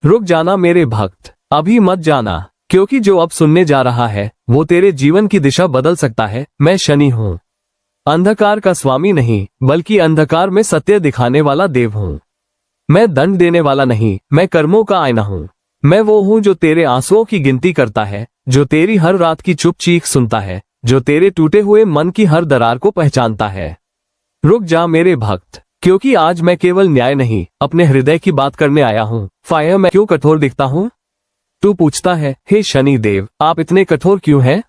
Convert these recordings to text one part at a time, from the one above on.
रुक जाना मेरे भक्त, अभी मत जाना, क्योंकि जो अब सुनने जा रहा है वो तेरे जीवन की दिशा बदल सकता है। मैं शनि हूँ, अंधकार का स्वामी नहीं, बल्कि अंधकार में सत्य दिखाने वाला देव हूँ। मैं दंड देने वाला नहीं, मैं कर्मों का आईना हूँ। मैं वो हूँ जो तेरे आंसुओं की गिनती करता है, जो तेरी हर रात की चुप चीख सुनता है, जो तेरे टूटे हुए मन की हर दरार को पहचानता है। रुक जा मेरे भक्त, क्योंकि आज मैं केवल न्याय नहीं, अपने हृदय की बात करने आया हूँ। फायर, मैं क्यों कठोर दिखता हूँ? तू पूछता है, हे शनि देव, आप इतने कठोर क्यों हैं?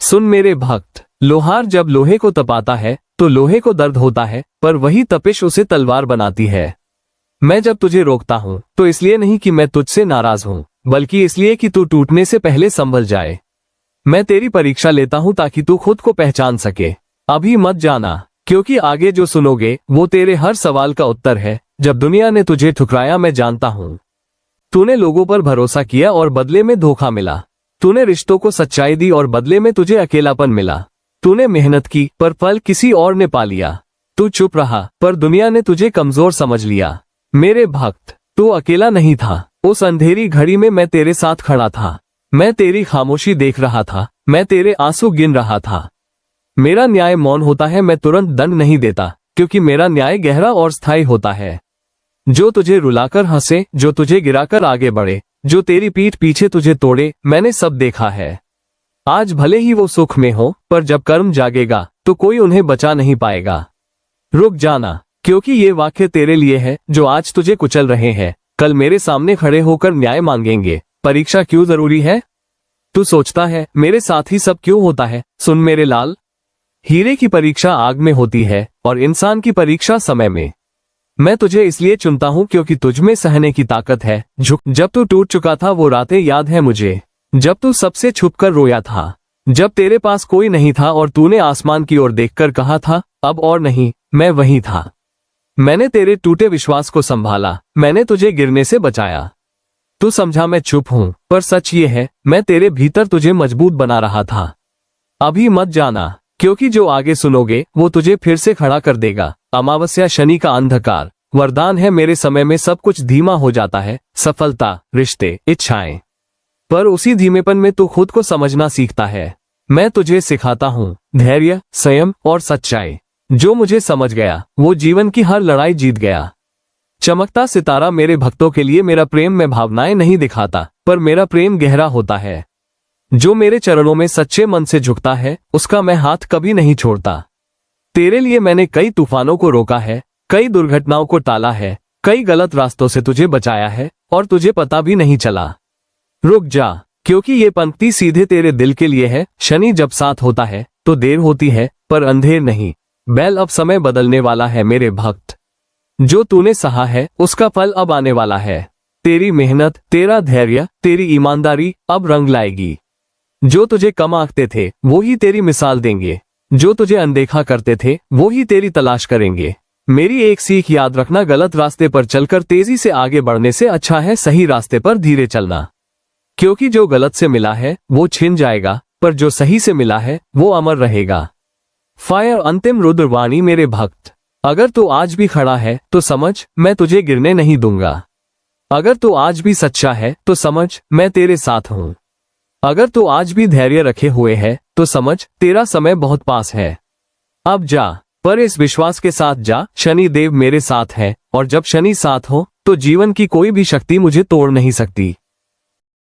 सुन मेरे भक्त, लोहार जब लोहे को तपाता है तो लोहे को दर्द होता है, पर वही तपिश उसे तलवार बनाती है। मैं जब तुझे रोकता हूँ तो इसलिए नहीं कि मैं तुझसे नाराज हूँ, बल्कि इसलिए कि तू टूटने से पहले संभल जाए। मैं तेरी परीक्षा लेता हूँ ताकि तू खुद को पहचान सके। अभी मत जाना, क्योंकि आगे जो सुनोगे वो तेरे हर सवाल का उत्तर है। जब दुनिया ने तुझे ठुकराया, मैं जानता हूँ। तूने लोगों पर भरोसा किया और बदले में धोखा मिला। तूने रिश्तों को सच्चाई दी और बदले में तुझे अकेलापन मिला। तूने मेहनत की पर फल किसी और ने पा लिया। तू चुप रहा पर दुनिया ने तुझे कमजोर समझ लिया। मेरे भक्त, तू अकेला नहीं था। उस अंधेरी घड़ी में मैं तेरे साथ खड़ा था। मैं तेरी खामोशी देख रहा था, मैं तेरे आंसू गिन रहा था। मेरा न्याय मौन होता है, मैं तुरंत दंड नहीं देता, क्योंकि मेरा न्याय गहरा और स्थायी होता है। जो तुझे रुलाकर हंसे, जो तुझे गिराकर आगे बढ़े, जो तेरी पीठ पीछे तुझे तोड़े, मैंने सब देखा है। आज भले ही वो सुख में हो, पर जब कर्म जागेगा तो कोई उन्हें बचा नहीं पाएगा। रुक जाना, क्योंकि ये वाक्य तेरे लिए है जो आज तुझे कुचल रहे हैं, कल मेरे सामने खड़े होकर न्याय मांगेंगे। परीक्षा क्यों जरूरी है? तू सोचता है मेरे साथ ही सब क्यों होता है? सुन मेरे लाल, हीरे की परीक्षा आग में होती है और इंसान की परीक्षा समय में। मैं तुझे इसलिए चुनता हूँ क्योंकि तुझमें सहने की ताकत है। जब तू टूट चुका था वो रातें याद है मुझे, जब तू सबसे छुपकर रोया था, जब तेरे पास कोई नहीं था और तूने आसमान की ओर देखकर कहा था अब और नहीं। मैं वही था। मैंने तेरे टूटे विश्वास को संभाला, मैंने तुझे गिरने से बचाया। तू समझा मैं चुप हूँ, पर सच ये है मैं तेरे भीतर तुझे मजबूत बना रहा था। अभी मत जाना, क्योंकि जो आगे सुनोगे वो तुझे फिर से खड़ा कर देगा। अमावस्या, शनि का अंधकार, वरदान है। मेरे समय में सब कुछ धीमा हो जाता है, सफलता, रिश्ते, इच्छाएं, पर उसी धीमेपन में तू खुद को समझना सीखता है। मैं तुझे सिखाता हूँ धैर्य, संयम और सच्चाई। जो मुझे समझ गया वो जीवन की हर लड़ाई जीत गया। चमकता सितारा मेरे भक्तों के लिए मेरा प्रेम में भावनाएं नहीं दिखाता, पर मेरा प्रेम गहरा होता है। जो मेरे चरणों में सच्चे मन से झुकता है उसका मैं हाथ कभी नहीं छोड़ता। तेरे लिए मैंने कई तूफानों को रोका है, कई दुर्घटनाओं को टाला है, कई गलत रास्तों से तुझे बचाया है और तुझे पता भी नहीं चला। रुक जा, क्योंकि ये पंक्ति सीधे तेरे दिल के लिए है। शनि जब साथ होता है तो देर होती है, पर अंधेर नहीं। बैल, अब समय बदलने वाला है मेरे भक्त। जो तूने सहा है उसका फल अब आने वाला है। तेरी मेहनत, तेरा धैर्य, तेरी ईमानदारी अब रंग लाएगी। जो तुझे कम आंकते थे वो ही तेरी मिसाल देंगे, जो तुझे अनदेखा करते थे वो ही तेरी तलाश करेंगे। मेरी एक सीख याद रखना, गलत रास्ते पर चलकर तेजी से आगे बढ़ने से अच्छा है सही रास्ते पर धीरे चलना। क्योंकि जो गलत से मिला है वो छिन जाएगा, पर जो सही से मिला है वो अमर रहेगा। फायर, अंतिम रुद्रवाणी मेरे भक्त, अगर तू आज भी खड़ा है तो समझ मैं तुझे गिरने नहीं दूंगा। अगर तू आज भी सच्चा है तो समझ मैं तेरे साथ हूँ। अगर तू आज भी धैर्य रखे हुए है तो समझ तेरा समय बहुत पास है। अब जा, पर इस विश्वास के साथ जा, शनि देव मेरे साथ है और जब शनि साथ हो तो जीवन की कोई भी शक्ति मुझे तोड़ नहीं सकती।